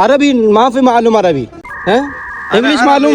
अरबी माफी मालूम, अरबी है, इंग्लिश मालूम,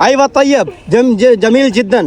अयवा तय्यब जमील जिद्दन,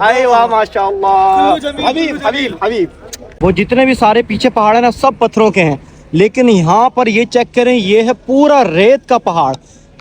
अयवा माशाअल्लाह, हबीब हबीब हबीब। वो जितने भी सारे पीछे पहाड़ है ना, सब पत्थरों के हैं, लेकिन यहाँ पर ये चेक करें, ये है पूरा रेत का पहाड़।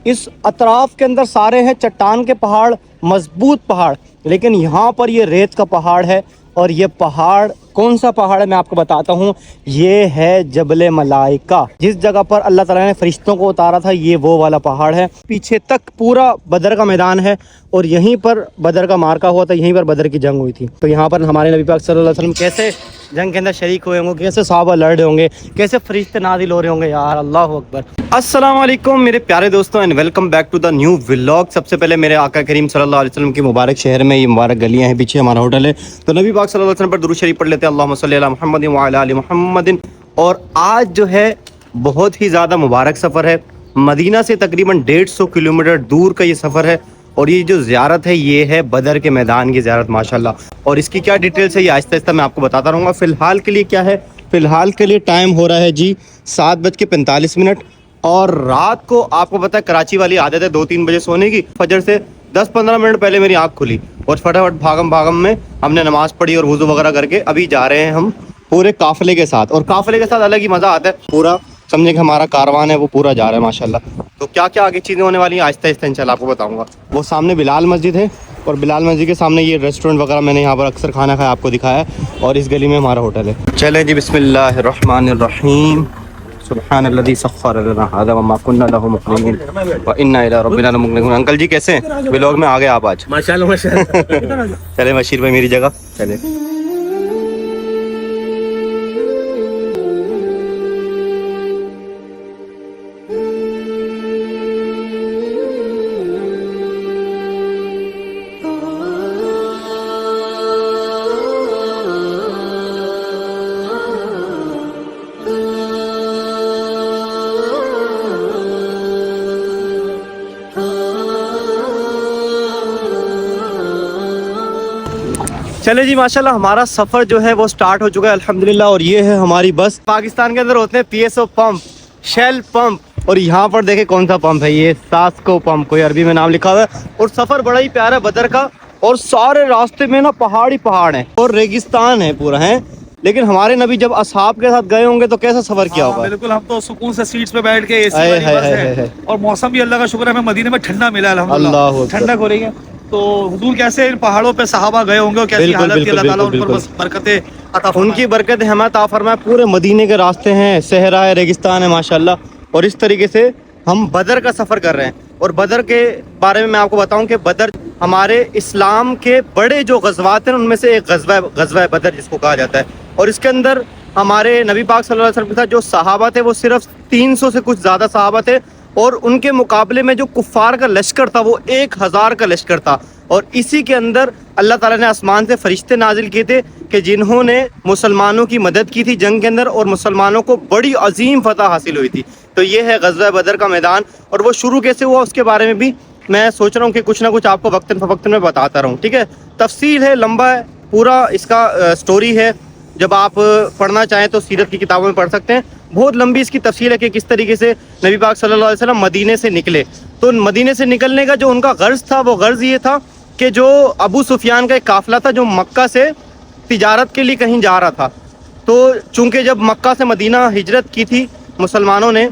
इस अतराफ के अंदर सारे हैं चट्टान के पहाड़, मजबूत पहाड़, लेकिन यहाँ पर ये रेत का पहाड़ है। और ये पहाड़ कौन सा पहाड़ है मैं आपको बताता हूँ, ये है जबल मलाइका। जिस जगह पर अल्लाह ताला ने फरिश्तों को उतारा था, ये वो वाला पहाड़ है। पीछे तक पूरा बदर का मैदान है और यहीं पर बदर का मार्का हुआ था, यहीं पर बदर की जंग हुई थी। तो यहाँ पर हमारे नबी पाक सल्लल्लाहु अलैहि वसल्लम कैसे जंग के अंदर शरीक हुए होंगे, कैसे सहाबा लड़ रहे होंगे, कैसे फरिश्ते नाजिल हो रहे होंगे। यार अल्लाह अकबर। अस्सलाम वालेकुम मेरे प्यारे दोस्तों and welcome back to the new vlog. सबसे पहले मेरे आका करीम सल्लल्लाहु अलैहि वसल्लम के मुबारक शहर में ये मुबारक गलियाँ हैं, पीछे हमारा होटल है, तो नबी पाक सल्लल्लाहु अलैहि वसल्लम पर दुरूद शरीफ पढ़ लेते हैं, अल्लाहुम्मा सल्ली अला मुहम्मद व अला आलि मुहम्मद। और आज जो है बहुत ही ज़्यादा मुबारक सफ़र है, मदीना से तकरीबन 150 किलोमीटर दूर का ये सफ़र है। और ये जो ज़ियारत है ये है बदर के मैदान की ज़ियारत माशाल्लाह। और इसकी क्या डिटेल्स है ये आहिस्ता आहिस्ता मैं आपको बताता रहूँगा। फ़िलहाल के लिए क्या है, फ़िलहाल के लिए टाइम हो रहा है जी 7:45। और रात को आपको पता है कराची वाली आदत है 2-3 बजे सोने की। फजर से 10-15 मिनट पहले मेरी आँख खुली और फटाफट भागम भागम में हमने नमाज़ पढ़ी और वुज़ू वगैरह करके अभी जा रहे हैं हम पूरे काफ़िले के साथ। और काफ़िले के साथ अलग ही मज़ा आता है, पूरा समझे कि हमारा कारवान है वो पूरा जा रहा है माशाल्लाह। तो क्या क्या आगे चीज़ें होने वाली हैं आहिस्ता आहिस्ता इंशाल्लाह आपको बताऊंगा। वो सामने बिलाल मस्जिद है और बिलाल मस्जिद के सामने ये रेस्टोरेंट वगैरह मैंने यहाँ पर अक्सर खाना खाया आपको दिखाया है। और इस गली में हमारा होटल है। चलें जी बिस्मिल्लाहिर्रहमानिर्रहीम। सुब्हानल्लज़ी सख़्ख़र लना हाज़ा वमा कुन्ना लहू मुक़रिनीन व इन्ना इला रब्बिना लमुक़लिबून। अंकल जी कैसे हैं? व्लॉग में आ गए आप आज माशाल्लाह माशाल्लाह। चले बशीर भाई मेरी जगह चले। चले जी माशाल्लाह हमारा सफ़र जो है वो स्टार्ट हो चुका है अल्हम्दुलिल्लाह। और ये है हमारी बस। पाकिस्तान के अंदर होते हैं पीएसओ पंप, शेल पंप, और यहाँ पर देखे कौन सा पंप है, ये सास्को पंप, कोई अरबी में नाम लिखा हुआ है। और सफ़र बड़ा ही प्यारा है बदर का, और सारे रास्ते में ना पहाड़ ही पहाड़ हैं और रेगिस्तान है पूरा है। लेकिन हमारे नबी जब असहाब के साथ गए होंगे तो कैसा सफ़र किया होगा। बिल्कुल, हम तो सुकून से सीट्स पे बैठ के एसी वाली बस है। और मौसम भी अल्लाह का शुक्र है, हमें मदीने में ठंडा मिला अल्हम्दुलिल्लाह, ठंडक हो रही है। तो हुजूर कैसे इन पहाड़ों पे सहाबा गए होंगे और कैसी हालत की, अल्लाह ताला उन पर बस बरकतें अता फरमाए। उनकी बरकत हमें अता फरमाए। पूरे मदीने के रास्ते हैं, सहरा है, रेगिस्तान है माशाल्लाह। और इस तरीके से हम बदर का सफ़र कर रहे हैं। और बदर के बारे में मैं आपको बताऊं कि बदर हमारे इस्लाम के बड़े जो गज़वात हैं उनमें से एक गज़वा बदर जिसको कहा जाता है। और इसके अंदर हमारे नबी पाक सल्लल्लाहु अलैहि वसल्लम के साथ जो सहाबा थे वो सिर्फ 300 से कुछ ज़्यादा सहाबा थे। और उनके मुकाबले में जो कुफ़ार का लश्कर था वो 1000 का लश्कर था। और इसी के अंदर अल्लाह ताला ने आसमान से फरिश्ते नाजिल किए थे कि जिन्होंने मुसलमानों की मदद की थी जंग के अंदर, और मुसलमानों को बड़ी अजीम फतह हासिल हुई थी। तो ये है गज़वा बदर का मैदान। और वो शुरू कैसे हुआ उसके बारे में भी मैं सोच रहा हूँ कि कुछ ना कुछ आपको वक्तन फ़वक्तन में बताता रहूँ, ठीक है। तफसील है, लंबा है, पूरा इसका स्टोरी है। जब आप पढ़ना चाहें तो सीरत की किताबों में पढ़ सकते हैं। बहुत लंबी इसकी तफसील है कि किस तरीके से नबी पाक सल्लल्लाहु अलैहि वसल्लम मदीने से निकले। तो मदीने से निकलने का जो उनका गर्ज था वो गर्ज ये था कि जो अबू सुफियान का एक काफ़िला था जो मक्का से तिजारत के लिए कहीं जा रहा था। तो चूँकि जब मक्का से मदीना हिजरत की थी मुसलमानों ने,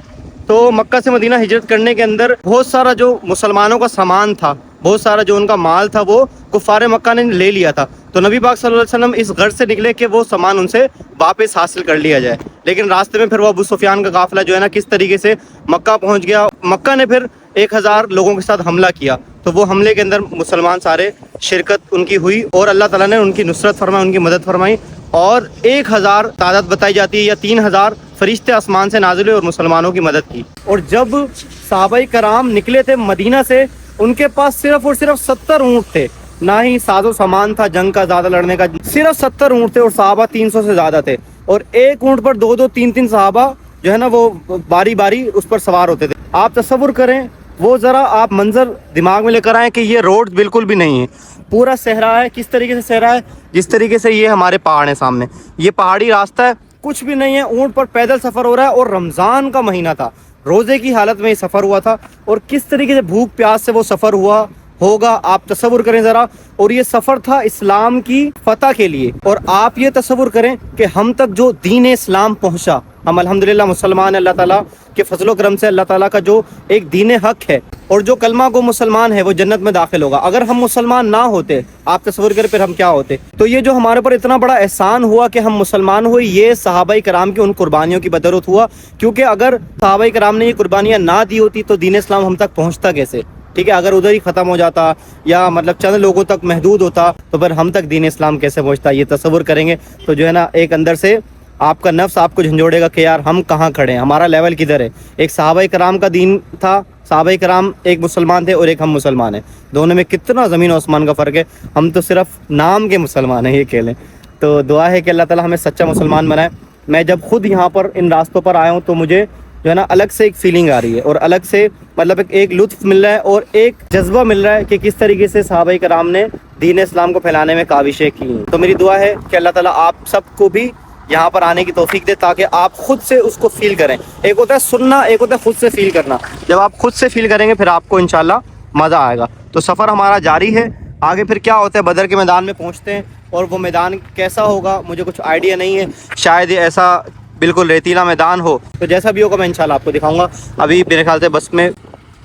तो मक्का से मदीना हिजरत करने के अंदर बहुत सारा जो मुसलमानों का सामान था, बहुत सारा जो उनका माल था वो कुफ़ार मक्का ने ले लिया था। तो नबी पाक सल्लल्लाहु अलैहि वसल्लम इस गर्ज से निकले कि वो सामान उनसे वापस हासिल कर लिया जाए। लेकिन रास्ते में फिर वो अबू सुफियान का काफ़िला जो है ना किस तरीके से मक्का पहुंच गया। मक्का ने फिर 1000 लोगों के साथ हमला किया। तो वो हमले के अंदर मुसलमान सारे शिरकत उनकी हुई और अल्लाह ताला ने उनकी नुसरत फरमाई, उनकी मदद फरमाई। और 1000 तादाद बताई जाती है या 3000 फरिश्ते आसमान से नाजिल हुए और मुसलमानों की मदद की। और जब सहाबाए कराम निकले थे मदीना से, उनके पास सिर्फ और सिर्फ 70 ऊँट थे, ना ही साजो सामान था जंग का ज़्यादा लड़ने का। सिर्फ 70 ऊँट थे और सहाबा 300 से ज़्यादा थे। और एक ऊँट पर 2-2, 3-3 सहाबा जो है ना वो बारी बारी उस पर सवार होते थे। आप तसव्वुर करें वो ज़रा आप मंजर दिमाग में लेकर आएँ कि ये रोड बिल्कुल भी नहीं है, पूरा सहरा है। किस तरीके से सहरा है, जिस तरीके से ये हमारे पहाड़ हैं सामने, ये पहाड़ी रास्ता है, कुछ भी नहीं है, ऊँट पर पैदल सफ़र हो रहा है। और रमज़ान का महीना था, रोज़े की हालत में ये सफ़र हुआ था, और किस तरीके से भूख प्यास से वो सफ़र हुआ होगा आप तसव्वुर करें ज़रा। और ये सफ़र था इस्लाम की फ़तह के लिए। और आप ये तसव्वुर करें कि हम तक जो दीन इस्लाम पहुंचा, हम अल्हम्दुलिल्लाह मुसलमान, अल्लाह ताला के फजलो करम से अल्लाह ताला का जो एक दीन हक है, और जो कलमा को मुसलमान है वो जन्नत में दाखिल होगा। अगर हम मुसलमान ना होते, आप तसव्वुर करें फिर हम क्या होते। तो ये जो हमारे पर इतना बड़ा एहसान हुआ कि हम मुसलमान हुए, ये सहाबाई कराम की उन कुर्बानियों की बदौलत हुआ। क्योंकि अगर सहाबाई कराम ने ये कुर्बानियाँ ना दी होती तो दीन इस्लाम हम तक पहुँचता कैसे, ठीक है। अगर उधर ही ख़त्म हो जाता या मतलब चंद लोगों तक महदूद होता तो फिर हम तक दीन इस्लाम कैसे पहुँचता। ये तसव्वुर करेंगे तो जो है ना, एक अंदर से आपका नफ्स आपको झंझोड़ेगा कि यार हम कहाँ खड़े हैं, हमारा लेवल किधर है। एक सहाबाई कराम का दीन था, सहाबाई कराम एक मुसलमान थे और एक हम मुसलमान हैं, दोनों में कितना ज़मीन और आसमान का फ़र्क है। हम तो सिर्फ नाम के मुसलमान हैं, ये कह लें। तो दुआ है कि अल्लाह ताला हमें सच्चा मुसलमान बनाए। मैं जब खुद यहाँ पर इन रास्तों पर आया हूँ तो मुझे जो है ना अलग से एक फ़ीलिंग आ रही है, और अलग से मतलब एक लुत्फ़ मिल रहा है और एक जज्बा मिल रहा है कि किस तरीके से सहाबाई कराम ने दीन इस्लाम को फैलाने में काविशें की हैं। तो मेरी दुआ है कि अल्लाह ताला आप सबको भी यहाँ पर आने की तौफीक दे, ताकि आप खुद से उसको फील करें। एक होता है सुनना, एक होता है खुद से फील करना। जब आप खुद से फील करेंगे फिर आपको इंशाल्लाह मज़ा आएगा। तो सफ़र हमारा जारी है, आगे फिर क्या होता है, बदर के मैदान में पहुँचते हैं, और वो मैदान कैसा होगा मुझे कुछ आइडिया नहीं है। शायद ये ऐसा बिल्कुल रेतीला मैदान हो, तो जैसा भी होगा मैं इंशाल्लाह आपको दिखाऊंगा। अभी मेरे ख्याल से बस में,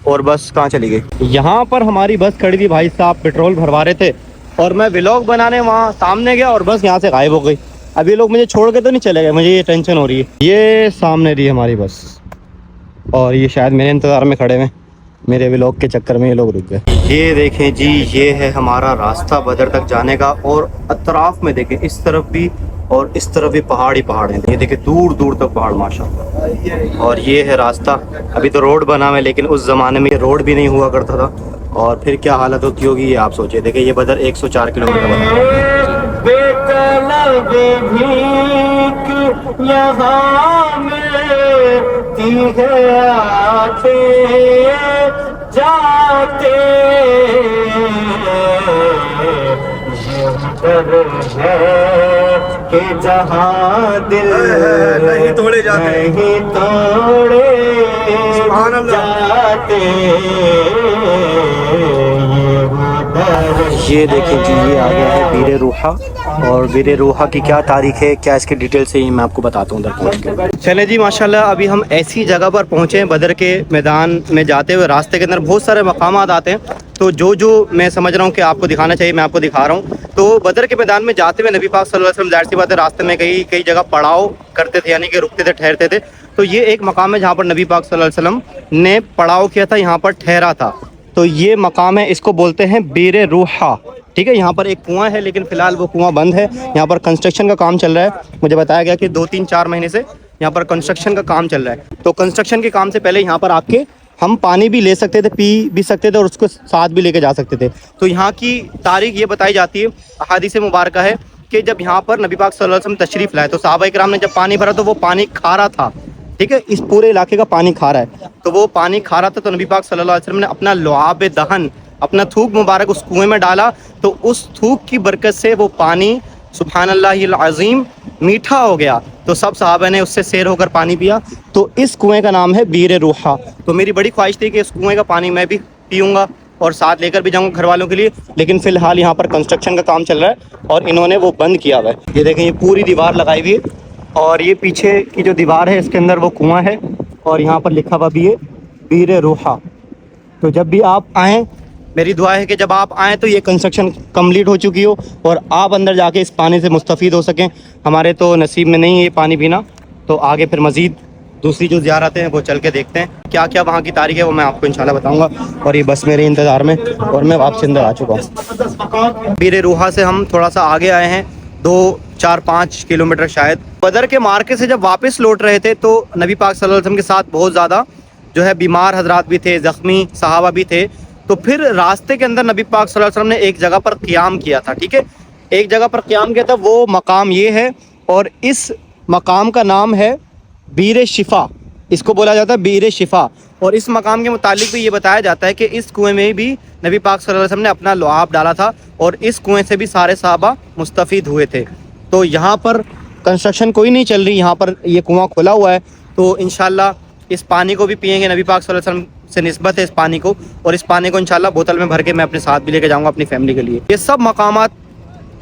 और बस कहाँ चली गई। यहाँ पर हमारी बस खड़ी थी, भाई साहब पेट्रोल भरवा रहे थे, और मैं व्लॉग बनाने वहाँ सामने गया और बस यहाँ से गायब हो गई। अब ये लोग मुझे छोड़ के तो नहीं चले गए, मुझे ये टेंशन हो रही है। ये सामने रही हमारी बस, और ये शायद मेरे इंतज़ार में खड़े हुए, मेरे व्लॉग के चक्कर में ये लोग रुक गए। ये देखें जी, ये है हमारा रास्ता बदर तक जाने का, और अतराफ में देखें इस तरफ भी और इस तरफ भी पहाड़ ही पहाड़ हैं। ये देखें दूर दूर तक पहाड़ माशाल्लाह। और ये है रास्ता। अभी तो रोड बना है, लेकिन उस ज़माने में रोड भी नहीं हुआ करता था, और फिर क्या हालत होती होगी ये आप सोचिए। देखिए ये बदर 104 किलोमीटर बना कि जहाँ दिल नहीं तोड़े जाते, नहीं तोड़े जाते। ये देखें जी, ये आ गया है बीरे रूहा, और बीरे रूहा की क्या तारीख है, क्या इसकी डिटेल से ही मैं आपको बताता हूँ उधर पहुँच के। चले जी माशाल्लाह, अभी हम ऐसी जगह पर पहुँचे हैं, बदर के मैदान में जाते हुए रास्ते के अंदर बहुत सारे मकामात आते हैं। तो जो मैं समझ रहा हूँ कि आपको दिखाना चाहिए, मैं आपको दिखा रहा हूँ। तो बदर के मैदान में जाते हुए नबी पाक सल्लल्लाहु अलैहि वसल्लम, जाहिर सी बात है, रास्ते में कई जगह पड़ाव करते थे, यानी कि रुकते थे, ठहरते थे। तो ये एक मकाम है जहाँ पर नबी पाक सल्लल्लाहु अलैहि वसल्लम ने पड़ाव किया था, यहाँ पर ठहरा था। तो ये मकाम है, इसको बोलते हैं बीरे रूहा, ठीक है। यहाँ पर एक कुआं है, लेकिन फ़िलहाल वो कुआं बंद है। यहाँ पर कंस्ट्रक्शन का काम चल रहा है। मुझे बताया गया कि 2-3-4 महीने से यहाँ पर कंस्ट्रक्शन का काम चल रहा है। तो कंस्ट्रक्शन के काम से पहले यहाँ पर आपके हम पानी भी ले सकते थे, पी भी सकते थे, और उसको साथ भी लेके जा सकते थे। तो यहाँ की तारीख ये बताई जाती है, अहादीस मुबारक है, कि जब यहाँ पर नबी पाक सल्लल्लाहु अलैहि वसल्लम तशरीफ़ लाए तो सहाबा इकराम ने जब पानी भरा तो वो पानी खारा था, ठीक है। इस पूरे इलाके का पानी खारा है, तो वो पानी खारा था। तो नबी पाक सल्लल्लाहु अलैहि वसल्लम ने अपना लुआब दहन, अपना थूक मुबारक उस कुएं में डाला, तो उस थूक की बरकत से वो पानी सुब्हानल्लाहिल अज़ीम मीठा हो गया। तो सब सहाबा ने उससे सैर होकर पानी पिया। तो इस कुएं का नाम है बीरे रूहा। तो मेरी बड़ी ख्वाहिश थी कि इस कुएं का पानी मैं भी पीऊँगा और साथ लेकर भी जाऊँगा घर वालों के लिए, लेकिन फ़िलहाल यहाँ पर कंस्ट्रक्शन का काम चल रहा है और इन्होंने वो बंद किया हुआ है। ये देखें, ये पूरी दीवार लगाई हुई है, और ये पीछे की जो दीवार है इसके अंदर वो कुआं है, और यहाँ पर लिखा हुआ भी है बीरे रूहा। तो जब भी आप आएँ, मेरी दुआ है कि जब आप आएँ तो ये कंस्ट्रक्शन कंप्लीट हो चुकी हो और आप अंदर जाके इस पानी से मुस्तफ़ीद हो सकें। हमारे तो नसीब में नहीं है ये पानी पीना, तो आगे फिर मज़ीद दूसरी जो ज़ियारतें हैं वो चल के देखते हैं क्या क्या वहाँ की तारीख है, वो मैं आपको इंशाल्लाह बताऊँगा। और ये बस मेरे इंतज़ार में, और मैं वापस अंदर आ चुका हूँ। बीरे रूहा से हम थोड़ा सा आगे आए हैं, 2-4-5 किलोमीटर शायद। बदर के मार्के से जब वापस लौट रहे थे तो नबी पाक सल्लल्लाहु अलैहि वसल्लम के साथ बहुत ज़्यादा जो है बीमार हजरात भी थे, ज़ख्मी सहाबा भी थे। तो फिर रास्ते के अंदर नबी पाक सल्लल्लाहु अलैहि वसल्लम ने एक जगह पर क़ियाम किया था, ठीक है, एक जगह पर क़ियाम किया था। वो मकाम ये है, और इस मकाम का नाम है बीरे शिफ़ा, इसको बोला जाता है बीरे शिफ़ा। और इस मकाम के मुतालिक भी ये बताया जाता है कि इस कुएं में भी नबी पाक सल्लल्लाहु अलैहि वसल्लम ने अपना लुआब डाला था और इस कुएं से भी सारे सहाबा मुस्तफ़ीद हुए थे। तो यहाँ पर कंस्ट्रक्शन कोई नहीं चल रही, यहाँ पर ये कुआं खुला हुआ है। तो इंशाल्लाह इस पानी को भी पिएंगे, नबी पाक सल्लल्लाहु अलैहि वसल्लम से निस्बत है इस पानी को, और इस पानी को इंशाल्लाह बोतल में भर के मैं अपने साथ भी लेके जाऊँगा अपनी फैमिली के लिए। ये सब मकामात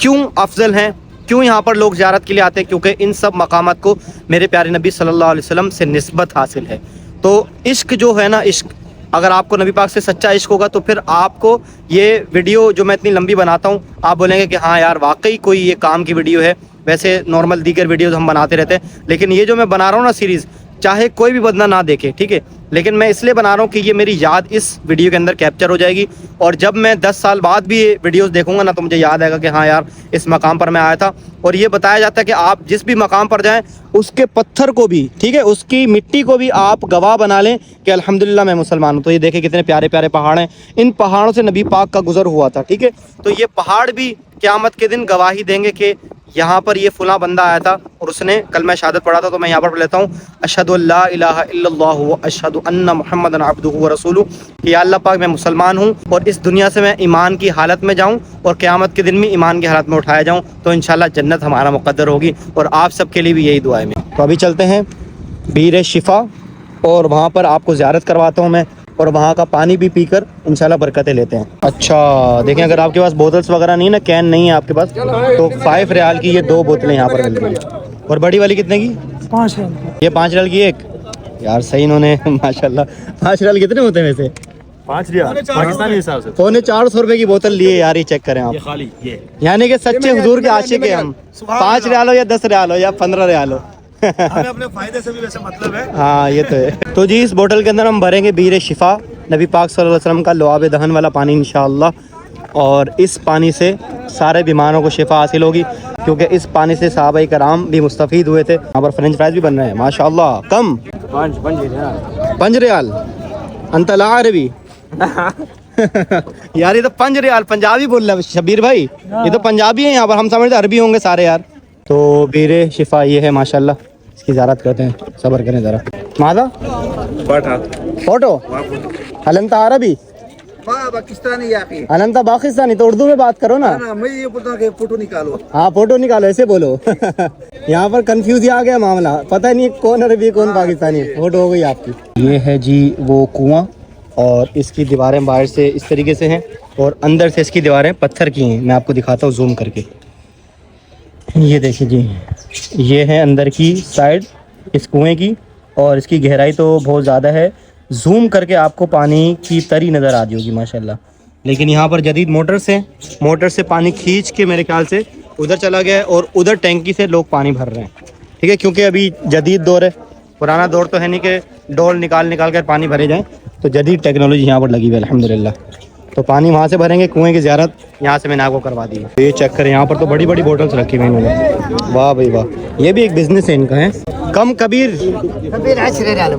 क्यों अफजल हैं, क्यों यहाँ पर लोग ज़ियारत के लिए आते हैं? क्योंकि इन सब मकामात को मेरे प्यारे नबी सल्लल्लाहु अलैहि वसल्लम से निस्बत हासिल है। तो इश्क जो है ना, इश्क, अगर आपको नबी पाक से सच्चा इश्क होगा तो फिर आपको ये वीडियो जो मैं इतनी लंबी बनाता हूँ, आप बोलेंगे कि हाँ यार वाकई कोई ये काम की वीडियो है। वैसे नॉर्मल दीगर वीडियोज़ हम बनाते रहते हैं, लेकिन ये जो मैं बना रहा हूँ ना सीरीज़, चाहे कोई भी बंदा ना देखे, ठीक है, लेकिन मैं इसलिए बना रहा हूँ कि ये मेरी याद इस वीडियो के अंदर कैप्चर हो जाएगी। और जब मैं 10 साल बाद भी ये वीडियोस देखूंगा ना, तो मुझे याद आएगा कि हाँ यार इस मकाम पर मैं आया था। और ये बताया जाता है कि आप जिस भी मकाम पर जाएं उसके पत्थर को भी, ठीक है, उसकी मिट्टी को भी आप गवाह बना लें कि अल्हम्दुलिल्लाह मैं मुसलमान हूँ। तो ये देखें कितने प्यारे प्यारे पहाड़ हैं, इन पहाड़ों से नबी पाक का गुजर हुआ था, ठीक है। तो ये पहाड़ भी क़यामत के दिन गवाही देंगे कि यहाँ पर ये फुला बंदा आया था और उसने कलमा शहादत पढ़ा था। तो मैं यहाँ पर पढ़ लेता हूँ, अशहदु अल्ला इलाहा इल्लल्लाह व अशहदु अन्ना मुहम्मदन अब्दुहु व रसूलुहु, कि या अल्लाह पाक मैं मुसलमान हूँ और इस दुनिया से मैं ईमान की हालत में जाऊँ और क़यामत के दिन भी ईमान की हालत में उठाया जाऊँ, तो इंशाल्लाह जन्नत हमारा मुक़द्दर होगी। और आप सब के लिए भी यही दुआ है मेरी। तो अभी चलते हैं बीर शिफा और वहाँ पर आपको ज़ियारत करवाता हूँ मैं, और वहाँ का पानी भी पीकर इंशाल्लाह बरकतें लेते हैं। अच्छा देखें, अगर आपके पास बोतल्स वगैरह नहीं है ना, कैन नहीं है आपके पास, तो 5 रियाल की ये 2 बोतलें यहाँ पर मिल रही है। और बड़ी वाली कितने की? 5 रियाल। ये 5 रियाल की एक। यार सही इन्होंने माशाल्लाह। 5 रियाल कितने होते हैं वैसे? 5 रियाल पाकिस्तानी हिसाब से 450 रुपए की बोतल लिए यार, ये चेक करें आप। ये खाली ये, यानी कि सच्चे हुजूर के आशिक हैं हम। 5 रियाल हो या 10 रियाल हो या 15 रियाल हो, हमें अपने फायदे से भी वैसे मतलब है। हाँ ये तो है। तो जी इस बोतल के अंदर हम भरेंगे बीर शिफा, नबी पाक सल्लल्लाहु अलैहि वसल्लम का लुआब दहन वाला पानी इंशाअल्लाह। और इस पानी से सारे बीमारों को शिफा हासिल होगी, क्योंकि इस पानी से सहाबा कराम भी मुस्तफ़ीद हुए थे। यहाँ पर फ्रेंच फ्राइज भी बन रहे हैं माशाअल्लाह। कम 5 रियाल अंतला अरबी यार ये तो 5 रियाल पंजाबी बोल रहा है शबीर भाई, ये तो पंजाबी है यहाँ पर, हम समझते अरबी होंगे सारे यार। तो बीर शिफा ये है माशाल्लाह, इसकी ज़ियारत करते हैं, सब्र करें ज़रा। मादा फोटो हलंता अरबी पाकिस्तानी याकी अनंता पाकिस्तानी, तो उर्दू में बात करो ना। मैं ये बोलता हूं कि फोटो निकालो। हाँ फोटो निकालो, ऐसे बोलो यहाँ पर कंफ्यूज आ गया मामला, पता नहीं कौन अरबी कौन पाकिस्तानी। फोटो हो गई आपकी। ये है जी वो कुआं, और इसकी दीवारें बाहर से इस तरीके से हैं और अंदर से इसकी दीवारें पत्थर की हैं। मैं आपको दिखाता हूँ जूम करके, ये देखिए जी, ये है अंदर की साइड इस कुएं की, और इसकी गहराई तो बहुत ज़्यादा है। जूम करके आपको पानी की तरी नज़र आ रही होगी माशाल्लाह। लेकिन यहाँ पर जदीद मोटर से पानी खींच के मेरे ख्याल से उधर चला गया है, और उधर टैंकी से लोग पानी भर रहे हैं, ठीक है, क्योंकि अभी जदीद दौर है। पुराना दौर तो है नहीं कि डोल निकाल कर पानी भरे जाएँ, तो जदीद टेक्नोलॉजी यहाँ पर लगी हुई है अल्हम्दुलिल्लाह। तो पानी वहाँ से भरेंगे, कुएं की ज़ियारत यहाँ से मैंने आपको करवा दी है। ये चेक करें, यहाँ पर तो बड़ी बड़ी बोतल्स रखी हुई हैं इन्होंने। वाह भाई वाह, ये भी एक बिजनेस है इनका है। कम कबीर 10 रियाल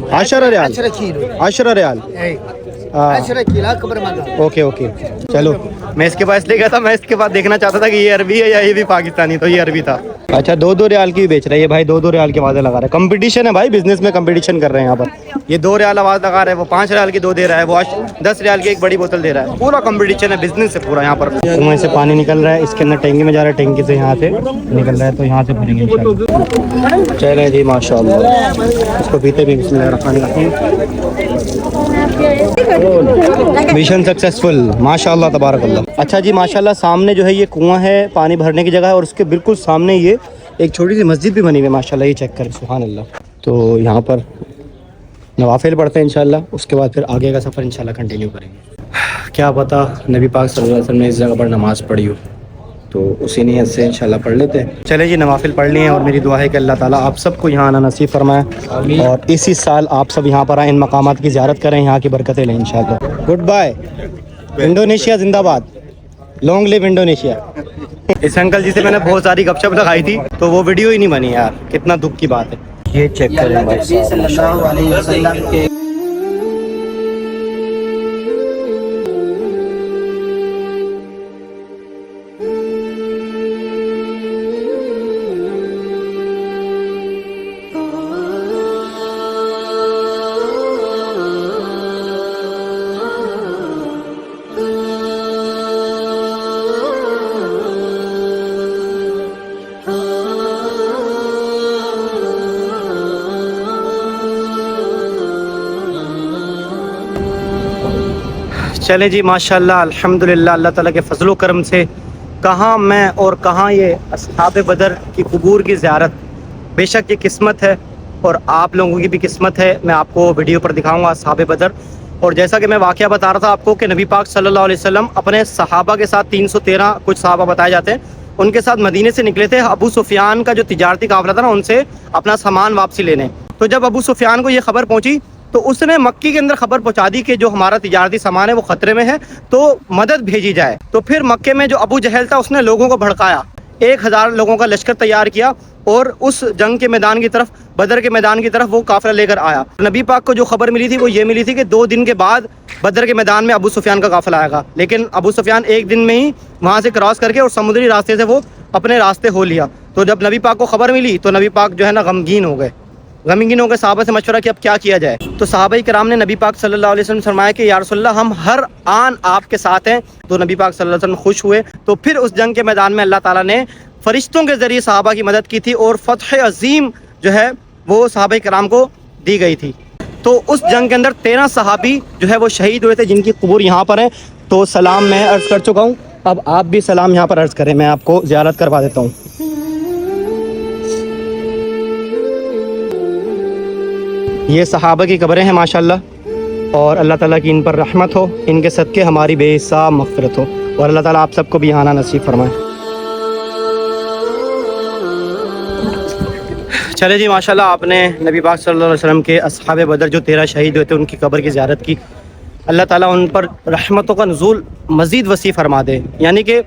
ओके ओके। चलो मैं इसके पास ले गया था, मैं इसके बाद देखना चाहता था कि ये अरबी है या ये भी पाकिस्तानी, तो ये अरबी था। अच्छा 2-2 रियाल की बेच रहा है ये भाई, 2-2 रियाल की आवाज़ें लगा रहा है। कंपटीशन है भाई, बिजनेस में कंपटीशन कर रहे हैं यहाँ पर। ये 2 रियाल आवाज़ लगा रहा है, वो 5 रियाल की 2 दे रहा है, वो 10 रियाल की एक बड़ी बोतल दे रहा है। पूरा कंपटीशन है, बिजनेस है पूरा यहाँ पर। कुएं से पानी निकल रहा है, इसके अंदर टैंकी में जा रहा है, टैंकी से यहाँ से निकल रहा है, तो यहाँ से भरेंगे इंशाल्लाह। चले जी माशाल्लाह, इसको पीते भी मिशन सक्सेसफुल माशाल्लाह तबारकल्लाह। अच्छा जी माशाल्लाह, सामने जो है ये कुआं है, पानी भरने की जगह है, और उसके बिल्कुल सामने ये एक छोटी सी मस्जिद भी बनी हुई है माशाल्लाह। ये चेक करें, सुभान अल्लाह। तो यहाँ पर नवाफिल पढ़ते हैं इंशाल्लाह, उसके बाद फिर आगे का सफ़र इंशाल्लाह कंटिन्यू करेंगे। क्या पता नबी पाक सल्लल्लाहु अलैहि वसल्लम ने इस जगह पर नमाज़ पढ़ी हो, तो उसी नीयत से इंशाल्लाह पढ़ लेते हैं। चले जी नवाफिल पढ़ लिए हैं, और मेरी दुआ है कि अल्लाह ताला आप सबको यहाँ आना नसीब फरमाए, और इसी साल आप सब यहाँ पर आए, इन मकामात की ज़ियारत करें, यहाँ की बरकतें लें इंशाल्लाह। Good bye. इंडोनेशिया जिंदाबाद, लॉन्ग लिव इंडोनेशिया। इस अंकल जी से मैंने बहुत सारी गपशप लगाई थी, तो वो वीडियो ही नहीं बनी यार, कितना दुख की बात है। ये चेक करें भाई, चले जी माशाल्लाह अल्हम्दुलिल्लाह अल्लाह ताला के फजलो करम से कहाँ मैं और कहाँ ये अस्हाब बदर की कबूर की ज़ियारत, बेशक ये किस्मत है और आप लोगों की भी किस्मत है। मैं आपको वीडियो पर दिखाऊंगा अस्हाब बदर। और जैसा कि मैं वाक़या बता रहा था आपको कि नबी पाक सल्लल्लाहु अलैहि वसल्लम अपने सहाबा के साथ 313 कुछ सहाबा बताए जाते हैं, उनके साथ मदीने से निकले थे अबू सुफियान का जो तिजारती काफ़िला था ना, उनसे अपना सामान वापसी लेने। तो जब अबू सुफियान को ये खबर पहुंची तो उसने मक्की के अंदर खबर पहुंचा दी कि जो हमारा तिजारती सामान है वो खतरे में है, तो मदद भेजी जाए। तो फिर मक्के में जो अबू जहल था उसने लोगों को भड़काया, 1000 लोगों का लश्कर तैयार किया और उस जंग के मैदान की तरफ, बदर के मैदान की तरफ वो काफिला लेकर आया। नबी पाक को जो खबर मिली थी वो ये मिली थी कि 2 दिन के बाद बदर के मैदान में अबू सुफियान का काफिला आएगा, लेकिन अबू सुफियान 1 दिन में ही वहाँ से क्रॉस करके और समुद्री रास्ते से वो अपने रास्ते हो लिया। तो जब नबी पाक को खबर मिली तो नबी पाक जो है ना गमगीन हो गए। गमगीन हो गए, सहाबा से मशवरा किया अब क्या किया जाए। तो सहाबाई कराम ने नबी पाक सल्लल्लाहु अलैहि वसल्लम से फरमाया कि या रसूलल्लाह हम हर आन आपके साथ हैं। तो नबी पाक सल्लल्लाहु अलैहि वसल्लम खुश हुए। तो फिर उस जंग के मैदान में अल्लाह ताला ने फरिश्तों के ज़रिए सहाबा की मदद की थी और फ़तह अज़ीम जो है वो सहाबाई कराम को दी गई थी। तो उस जंग के अंदर 13 सहाबी जो है वो शहीद हुए थे, जिनकी कबूर यहाँ पर है। तो सलाम मैं अर्ज़ कर चुका हूँ, अब आप भी सलाम यहाँ पर अर्ज़ करें, मैं आपको ज़ियारत करवा देता हूँ। ये सहाबा की कब्रें हैं माशाल्लाह, और अल्लाह ताला की इन पर रहमत हो, इनके सदक़े हमारी बेहिसाब मग़फ़िरत हो, और अल्लाह ताला आप सबको भी यहाँ आना नसीब फरमाए। चले जी माशाल्लाह, आपने नबी पाक सल्लल्लाहु अलैहि वसल्लम के अस्हाब बदर जो 13 शहीद हुए थे उनकी कब्र की ज़ियारत की। अल्लाह ताला उन पर रहमतों का नुज़ूल मज़ीद वसी फरमा दे, यानी कि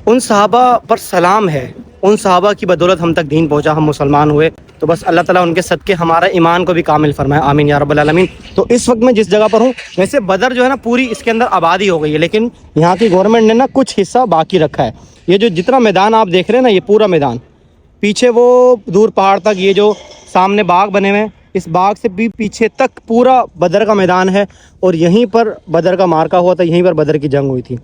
उन सहाबा पर सलाम है, उन सहाबा की बदौलत हम तक दीन पहुँचा, हम मुसलमान हुए। तो बस अल्लाह ताला उनके सदक़े हमारा ईमान को भी कामिल फरमाए, आमीन या रब्बल आलमीन। तो इस वक्त मैं जिस जगह पर हूँ, वैसे बदर जो है ना पूरी इसके अंदर आबादी हो गई है, लेकिन यहाँ की गवर्नमेंट ने ना कुछ हिस्सा बाकी रखा है। ये जो जितना मैदान आप देख रहे हैं ना, ये पूरा मैदान, पीछे वो दूर पहाड़ तक, ये जो सामने बाग बने हुए हैं, इस बाग से भी पीछे तक पूरा बदर का मैदान है। और यहीं पर बदर का मार्का हुआ था, यहीं पर बदर की जंग हुई थी।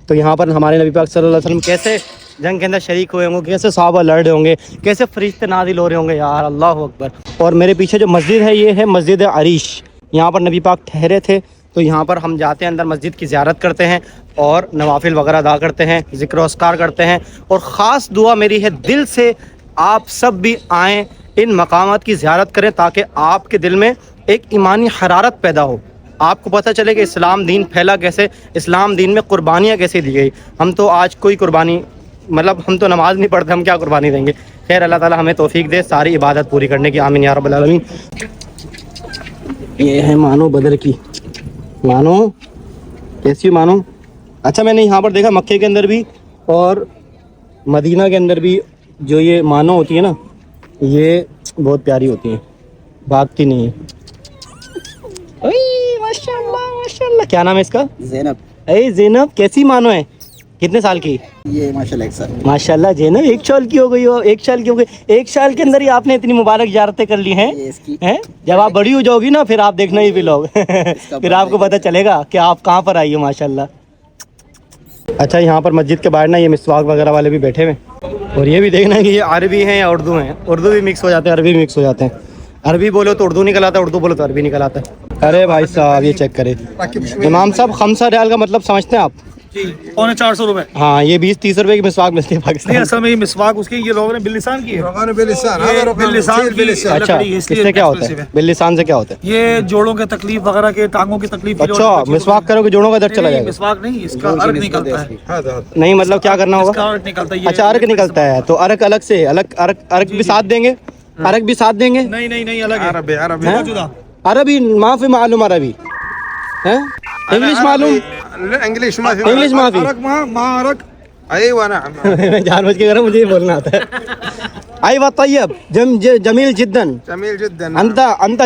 तो यहाँ पर हमारे नबी पाक सल्लल्लाहु अलैहि वसल्लम कैसे जंग के अंदर शरीक हुए होंगे, कैसे सहाबा लड़ रहे होंगे, कैसे फरिश्ते नाज़िल हो रहे होंगे, यार अल्लाह अकबर। और मेरे पीछे जो मस्जिद है ये है मस्जिद अरीश, यहाँ पर नबी पाक ठहरे थे। तो यहाँ पर हम जाते हैं, अंदर मस्जिद की ज़ियारत करते हैं और नवाफिल वगैरह अदा करते हैं, ज़िक्र व अस्कार करते हैं। और ख़ास दुआ मेरी है दिल से आप सब भी आएँ, इन मकामात की ज़ियारत करें, ताकि आपके दिल में एक ईमानी हरारत पैदा हो, आपको पता चले कि इस्लाम दीन फैला कैसे, इस्लाम दीन में कुर्बानियाँ कैसे दी गई। हम तो आज कोई कुर्बानी, मतलब हम तो नमाज नहीं पढ़ते, हम क्या कुर्बानी देंगे। खैर अल्लाह ताला हमें तौफीक दे सारी इबादत पूरी करने की, आमीन या रब्बल आलमीन। ये है मानो बदर की, मानो कैसी मानो। अच्छा मैंने यहाँ पर देखा मक्के के अंदर भी और मदीना के अंदर भी जो ये मानो होती है ना, ये बहुत प्यारी होती हैं, भागती नहीं है। माशाल्लाह माशाल्लाह, क्या नाम है इसका? ज़ैनब। अरे ज़ैनब कैसी मानो है, कितने साल की? ये माशाल्लाह 1 साल। माशाल्लाह ज़ैनब 1 साल की हो गई हो, 1 साल की हो गई। 1 साल के अंदर ही आपने इतनी मुबारक ज़ियारतें कर ली हैं, हैं? जब आप बड़ी हो जाओगी ना फिर आप देखना ही व्लॉग फिर आपको पता चलेगा कि आप कहाँ पर आई हो माशाल्लाह। अच्छा यहाँ पर मस्जिद के बाहर ना ये मिसवाक वगैरह वाले भी बैठे हुए, और ये भी देखना कि ये अरबी हैं या उर्दू हैं। उर्दू भी मिक्स हो जाते हैं, अरबी भी मिक्स हो जाते हैं। अरबी बोलो तो उर्दू निकल आता है, उर्दू बोलो तो अरबी निकल आता है। अरे भाई साहब ये चेक करें, इमाम साहब 5 रियाल का मतलब समझते हैं आप? जी, 450 रुपए। हाँ, ये 20-30 रुपए की मिसवाक मिलती है पाकिस्तान। असल में ये मिसवाक उसकी ये लोगों ने बिल्लिसान की है। बिल्लिसान अच्छा, इससे क्या होता है? बिल्लिसान से क्या होता है? ये जोड़ों के तकलीफ वगैरह के, टांगों की तकलीफ। अच्छा, मिसवाक करोगे जोड़ों का दर्द चला जाएगा? मिसवाक नहीं, इसका अर्क निकलता है। नहीं मतलब क्या करना होगा? इसका अर्क निकलता है। अच्छा अर्क निकलता है, तो अर्क अलग से, अलग अर्क भी साथ देंगे? अर्क भी साथ देंगे? नहीं अलग है। अरबी माफी मालूम, अरबी है, इंग्लिश मालूम? इंग्लिश माफी मैं जानबूझ के कर रहा हूं, मुझे ये बोलना आता है। अय्वा तय्यब जमील जिद्दन अंत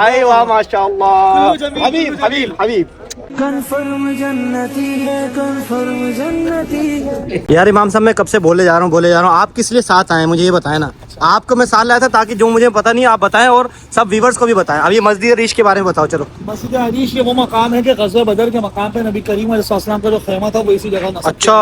अय्वा माशाअल्लाह, हबीब हबीब हबीब। यार इमाम साहब मैं कब से बोले जा रहा हूँ, आप किस लिए साथ आए मुझे ये बताएं ना। आपको मैं साथ लाया था ताकि जो मुझे पता नहीं आप बताएं और सब व्यूवर्स को भी बताएं। अब ये मस्जिद अरीश के बारे में बताओ। चलो, मस्जिद अरीश ये वो मकाम है कि ग़ज़वा बदर के मकाम पे नबी करीम अलैहि सल्लम का जो खैमा था वो इसी जगह नस्ब अच्छा,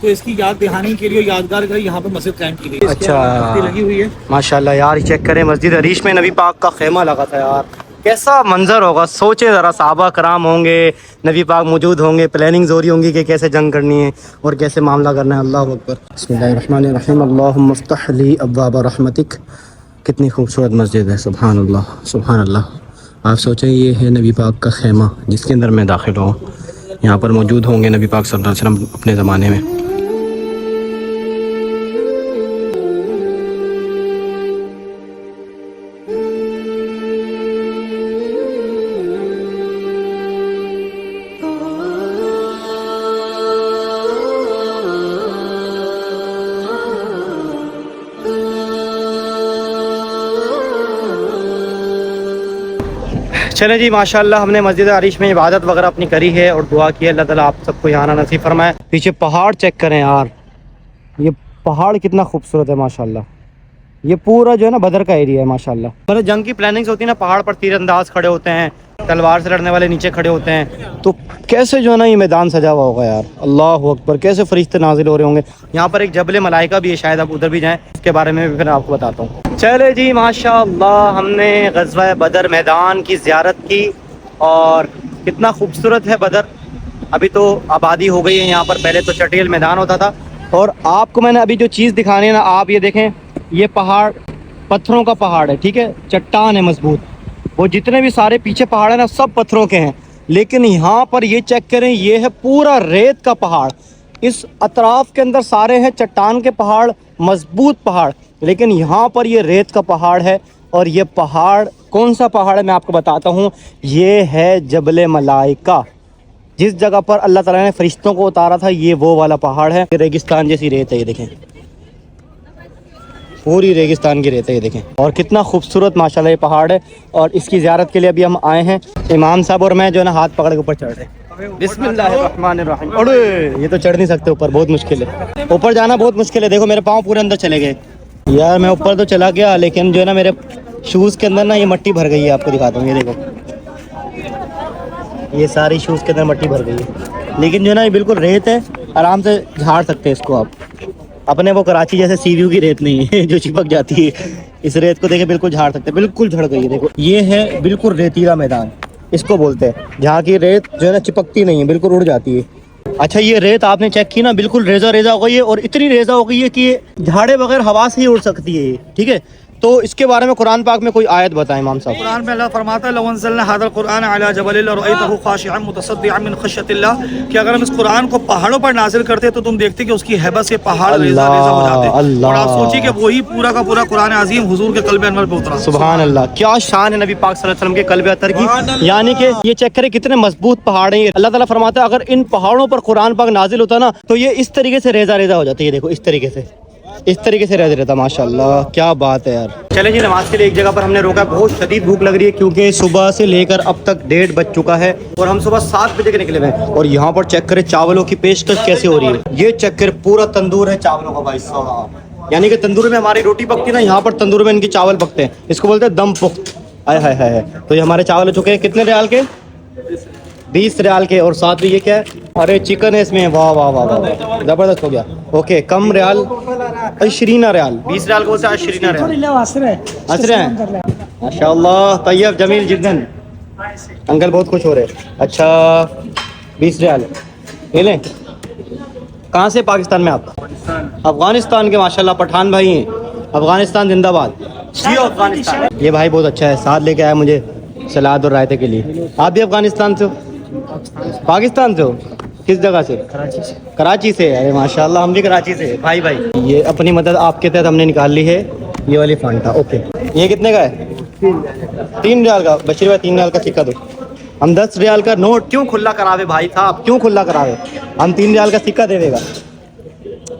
तो इसकी याद दहानी के लिए, यादगार के लिए यहाँ पे मस्जिद कायम की गई। अच्छा लगी हुई है माशाल्लाह। यार चेक करें, मस्जिद अरीश में नबी पाक का खैमा लगा था यार, कैसा मंजर होगा, सोचे ज़रा। सहाबा कराम होंगे, नबी पाक मौजूद होंगे, प्लानिंग हो रही होंगी कि कैसे जंग करनी है और कैसे मामला करना है। अल्लाह अकबर। बिस्मिल्लाहिर्रहमानिर्रहीम। अल्लाहुम्मा इफ्तह ली अब्वाब रहमतिक। कितनी खूबसूरत मस्जिद है, सुभान अल्लाह सुभान अल्लाह। आप सोचें ये है नबी पाक का खेमा जिसके अंदर मैं दाखिल हूँ। यहाँ पर मौजूद होंगे नबी पाक सल्लल्लाहु अलैहि वसल्लम अपने ज़माने में। चले जी, माशाल्लाह हमने मस्जिद अरीश में इबादत वगैरह अपनी करी है और दुआ की है अल्लाह ताला आप सबको यहाँ आना नसीब फरमाए। पीछे पहाड़ चेक करें यार, ये पहाड़ कितना खूबसूरत है माशाल्लाह। ये पूरा जो है ना बदर का एरिया है माशाल्लाह। मतलब जंग की प्लानिंग्स होती है ना, पहाड़ पर तीरंदाज खड़े होते हैं, तलवार से लड़ने वाले नीचे खड़े होते हैं, तो कैसे जो है ना ये मैदान सजा हुआ होगा यार। अल्लाह अकबर, कैसे फरिश्ते नाजिल हो रहे होंगे। यहाँ पर एक जबल मलाइका भी है, शायद आप उधर भी जाएँ, इसके बारे में भी फिर आपको बताता हूँ। चले जी, माशाअल्लाह हमने ग़ज़वा बदर मैदान की ज़ियारत की और कितना खूबसूरत है बदर। अभी तो आबादी हो गई है यहाँ पर, पहले तो चटेल मैदान होता था। और आपको मैंने अभी जो चीज़ दिखानी है ना, आप ये देखें, ये पहाड़ पत्थरों का पहाड़ है, ठीक है, चट्टान है मजबूत। वो जितने भी सारे पीछे पहाड़ है ना, सब पत्थरों के हैं। लेकिन यहाँ पर ये चेक करें, ये है पूरा रेत का पहाड़। इस अतराफ के अंदर सारे हैं चट्टान के पहाड़, मजबूत पहाड़, लेकिन यहाँ पर ये रेत का पहाड़ है। और ये पहाड़ कौन सा पहाड़ है मैं आपको बताता हूँ। ये है जबल मलाइका, जिस जगह पर अल्लाह ताला ने फरिश्तों को उतारा था, ये वो वाला पहाड़ है। रेगिस्तान जैसी रेत है, ये देखें, पूरी रेगिस्तान की रेत है, ये देखें। और कितना खूबसूरत माशाल्लाह ये पहाड़ है। और इसकी ज़ियारत के लिए अभी हम आए हैं। इमाम साहब और मैं जो है ना हाथ पकड़ के ऊपर चढ़ रहे हैं। बिस्मिल्लाहिर्रहमानिर्रहीम। अरे ये तो चढ़ नहीं सकते ऊपर, बहुत मुश्किल है, ऊपर जाना बहुत मुश्किल है। देखो मेरे पाँव पूरे अंदर चले गए यार। मैं ऊपर तो चला गया, लेकिन जो है ना मेरे शूज़ के अंदर ना ये मट्टी भर गई है। आपको दिखाता हूँ, ये देखो, ये सारी शूज़ के अंदर मट्टी भर गई है। लेकिन जो है ना ये बिल्कुल रेत है, आराम से झाड़ सकते हैं इसको आप। अपने वो कराची जैसे सी व्यू की रेत नहीं है जो चिपक जाती है। इस रेत को देखे बिल्कुल झाड़ सकते हैं, बिल्कुल झड़ गई है। देखो ये है बिल्कुल रेतीला मैदान इसको बोलते हैं, जहाँ की रेत जो है ना चिपकती नहीं है, बिल्कुल उड़ जाती है। अच्छा, ये रेत आपने चेक की ना, बिल्कुल रेजा रेजा हो गई है। और इतनी रेजा हो गई है कि ये झाड़े बगैर हवा से ही उड़ सकती है ये, ठीक है। तो इसके बारे में कुरान पाक में कोई आयत बताएं इमाम साहब। कुरान में अल्लाह फरमाता है लौ अंज़लना हाज़ल कुरआन अला जबलिन लरअयतहु खाशिअन मुतसद्दिअन मिन खश्यतिल्लाह, कि अगर हम इस कुरान को पहाड़ों पर नाजिल करते तो तुम देखते कि उसकी हैबत से पहाड़ रेजा रेजा हो जाते। और आप सोचिए कि वही पूरा का पूरा कुरान अज़ीम हुजूर के क़ल्ब अनवर पे उतरा। सुभान अल्लाह, क्या शान है नबी पाक सल्लल्लाहु अलैहि वसल्लम के क़ल्ब अतर की। यानी कि ये चेक करें कितने मजबूत पहाड़ हैं। अल्लाह ताला फरमाता है अगर इन पहाड़ों पर कुरान पाक नाजिल होता ना, तो ये इस तरीके से रेजा रेजा हो जाती है। देखो इस तरीके से रेजा रहता। माशाल्लाह, क्या बात है यार। चले जी, नमाज के लिए एक जगह पर हमने रोका। बहुत शदीद भूख लग रही है क्योंकि सुबह से लेकर अब तक 1:30 बज चुका है और हम सुबह 7 बजे के निकले हुए हैं। और यहाँ पर चेक करें चावलों की पेशकश कैसे हो रही है। ये चेक करें, पूरा तंदूर है चावलों का भाई साहब। यानी कि तंदूर में हमारी रोटी पकती है ना, यहाँ पर तंदूर में इनकी चावल पकते हैं। इसको बोलते हैं दम पुख्त। आय हाय हाय। तो ये हमारे चावल हो चुके हैं कितने रियाल के? 20 रियाल के। और साथ में ये क्या है? अरे चिकन है इसमें। वाह वाह वाह वाह, जबरदस्त हो गया। ओके, कम रियाल 20 रियाल, 20 रियाल को 20 रियाल असर है। माशाल्लाह, तैयब जमील जिद्दन। अंकल बहुत खुश हो रहे हैं। अच्छा 20 रियाल ले लें। कहाँ से? पाकिस्तान में आप? अफगानिस्तान के। माशाल्लाह पठान भाई हैं। अफगानिस्तान जिंदाबाद। अफगानिस्तान। ये भाई बहुत अच्छा है, साथ लेके आया मुझे सलाद और रायते के लिए। आप भी अफगानिस्तान से हो? पाकिस्तान से हो? किस जगह से? कराची से। अरे माशाल्लाह, हम भी कराची से भाई। ये अपनी मदद आपके तहत हमने निकाल ली है, ये वाली फांटा। ओके, ये कितने का है? 3 रियाल का। बशीर भाई 3 रियाल का सिक्का दो। हम 10 रियाल का नोट क्यों खुला करावे भाई साहब, क्यों खुला करावे? हम 3 रियाल का सिक्का दे देगा।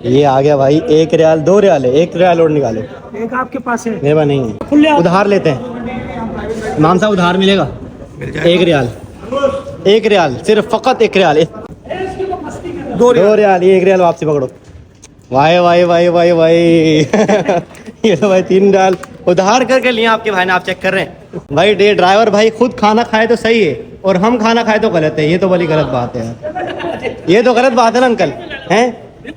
ये आ गया भाई। 1 रियाल, 2 रियाल है। 1 रियाल और निकालो। एक आपके पास है? मेरे पास नहीं है, उधार लेते हैं। इमाम साहब उधार मिलेगा? 1 रियाल। 1 रियाल सिर्फ, फ़कत 1 रियाल। 2 रियाल। ये 1 रियाल वापसी पकड़ो। वाई वाई वाई वाई वाई। ये तो भाई 3 रियाल उधार करके लिए आपके भाई ने। आप चेक कर रहे हैं भाई। डे ड्राइवर भाई खुद खाना खाए तो सही है और हम खाना खाए तो गलत है। ये तो बड़ी गलत बात है। ये तो गलत बात है ना अंकल, हैं?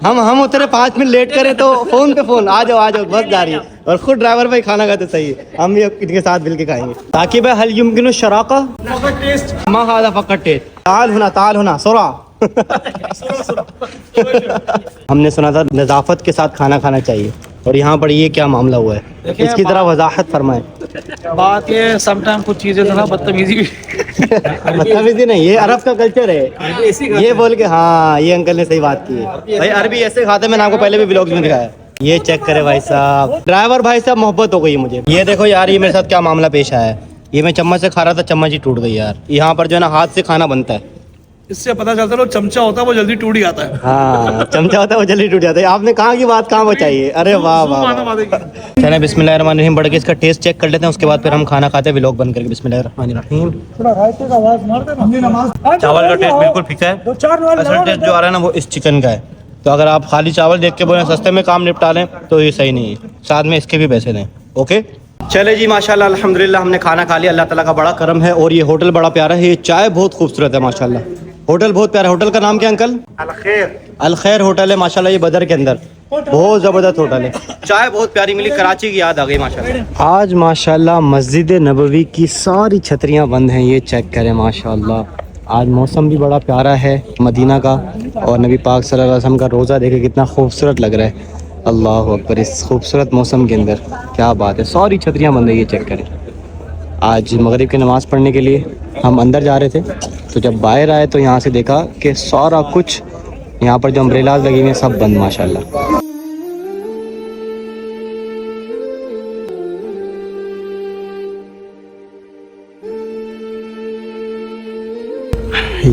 हम उतरे 5 मिनट लेट करें तो फोन पे फोन, आ जाओ बस जा रही है। और खुद ड्राइवर भाई खाना खाते सही है, हम भी इनके साथ मिल के खाएंगे। ताकि भाई हल युमकिनु शराका मा हादा फकत टेस्ट ताल होना सोरा। हमने सुना था नज़ाफत के साथ खाना खाना चाहिए, और यहाँ पर ये क्या मामला हुआ है, इसकी तरह वजाहत फरमाएं। बात ये समटाइम कुछ चीजें जो ना बदतमीजी भी बदतमीजी नहीं, ये अरब का कल्चर है, ये बोल के हाँ ये अंकल ने सही बात की है भाई। अरबी ऐसे खाते, मैंने आपको पहले भी व्लॉग्स में दिखाया। ये चेक करे भाई साहब, ड्राइवर भाई साहब मोहब्बत हो गई मुझे। ये देखो यार, ये मेरे साथ क्या मामला पेश आया है। ये मैं चम्मच से खा रहा था, चम्मच ही टूट गई यार। यहाँ पर जो है ना हाथ से खाना बनता है, इससे पता चलता है चमचा होता है वो जल्दी टूट जाता है। हाँ चमचा होता है वो जल्दी टूट जाता है। आपने कहाँ की बात कहाँ बचाई है, अरे वाह वाह। चले बिस्मिल्लाहिर्रहमानिर्रहीम, बढ़ के इसका टेस्ट चेक कर लेते हैं, उसके बाद फिर हम खाना खाते हैं व्लॉग बंद करके। बिस्मिल्लाहिर्रहमानिर्रहीम। चावल का टेस्ट बिल्कुल फीका है, असल टेस्ट जो आ रहा है ना वो इस चिकन का है। तो अगर आप खाली चावल देख के बोले सस्ते में काम निपटा लें तो ये सही नहीं है, साथ में इसके भी पैसे दें। ओके चले जी, माशाल्लाह अल्हम्दुलिल्लाह हमने खाना खा लिया, अल्लाह ताला का बड़ा करम है। और ये होटल बड़ा प्यारा है, ये चाय बहुत खूबसूरत है माशाल्लाह, होटल बहुत प्यारा। होटल का नाम क्या अंकल? अल खैर होटल है माशाल्लाह, ये बदर के अंदर बहुत ज़बरदस्त होटल है। चाय बहुत प्यारी मिली, कराची की याद आ गई माशाल्लाह। आज माशाल्लाह मस्जिद नबवी की सारी छतरियाँ बंद हैं, ये चेक करें माशाल्लाह। आज मौसम भी बड़ा प्यारा है मदीना का, और नबी पाक सल्लल्लाहु अलैहि वसल्लम का रोज़ा देखे कितना खूबसूरत लग रहा है। अल्लाह अकबर, इस खूबसूरत मौसम के अंदर क्या बात है, सारी छतरियाँ बंद है, ये चेक करें। आज मगरिब की नमाज़ पढ़ने के लिए हम अंदर जा रहे थे, तो जब बाहर आए तो यहाँ से देखा कि सारा कुछ यहाँ पर जो अम्ब्रेलाज लगी हुई हैं सब बंद माशाल्लाह।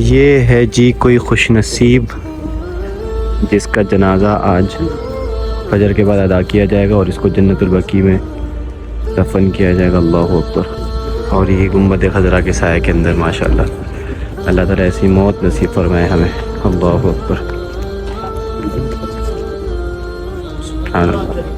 ये है जी कोई खुशनसीब जिसका जनाजा आज फजर के बाद अदा किया जाएगा और इसको जन्नतुल बकी में दफन किया जाएगा। अल्लाह अकबर। और ये गुम्बद खजरा के साए के अंदर माशाल्लाह, अल्लाह ताला ऐसी मौत नसीब फरमाए हमें। अल्लाह अकबर। सुभान अल्लाह।